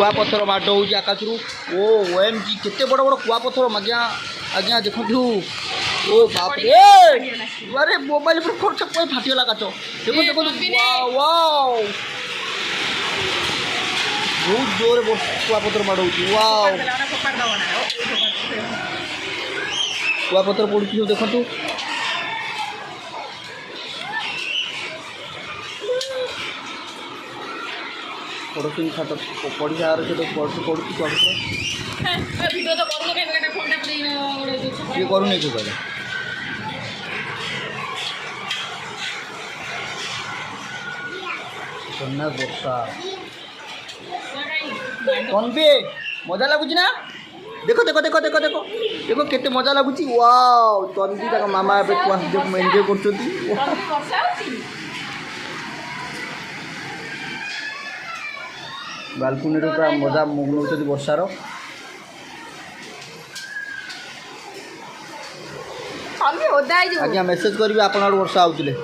कुआपथर माड हो आकाश O M G केते बड़ बड़ कुआपथर आज्ञा आज्ञा देखु ओ बाप रे अरे मोबाइल पर खर्च कोई फाटीगला काच देखो देखो वाओ बहुत जोर कुआपथर माड हो वाओ कुआपथर पड़ू देखु पड़ोसी खात पढ़िया पड़ोसी पड़ुची कुआपथर ये करूनी कि कहले सोना वर्षा कौन भी मजा लगुच ना देखो देखो देखो देखो देखो देखो केते मजा लगुच वाओ तंदी तक मामा एंजॉय कर बालकुनी पूरा मजा नौ वर्षार आज्ञा मेसेज करी आप वर्षा आउे